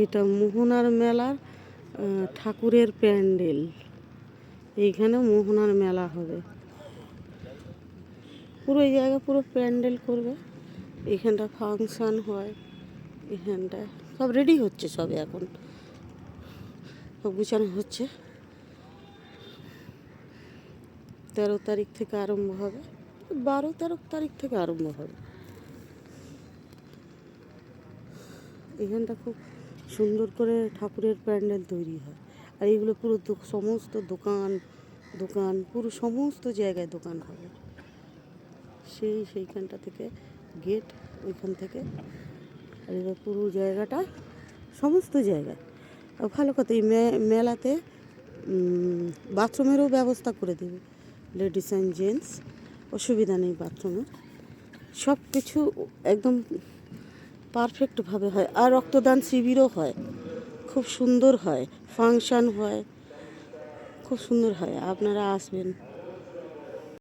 এটা মোহনার মেলার ঠাকুরের প্যান্ডেল। এইখানে মোহনার মেলা হবে, পুরো এই জায়গা পুরো প্যান্ডেল করবে। এখানটা ফাংশান হয়, এখানটা সব রেডি হচ্ছে, সব এখন সব গুছানো হচ্ছে। 13 তারিখ থেকে আরম্ভ হবে, 12-13 তারিখ থেকে আরম্ভ হবে। এখানটা খুব সুন্দর করে ঠাকুরের প্যান্ডেল তৈরি হয়। আর এইগুলো পুরো সমস্ত দোকান পুরো সমস্ত জায়গায় দোকান হবে। সেইখানটা থেকে গেট, ওইখান থেকে। আর এবার পুরো জায়গাটা সমস্ত জায়গায় ভালো কথা। এই মেলাতে বাথরুমেরও ব্যবস্থা করে দেবে, লেডিস অ্যান্ড জেন্টস, অসুবিধা নেই বাথরুমের। সব কিছু একদম পারফেক্টভাবে হয়। আর রক্তদান শিবিরও হয়, খুব সুন্দর হয়, ফাংশান হয়, খুব সুন্দর হয়। আপনারা আসবেন।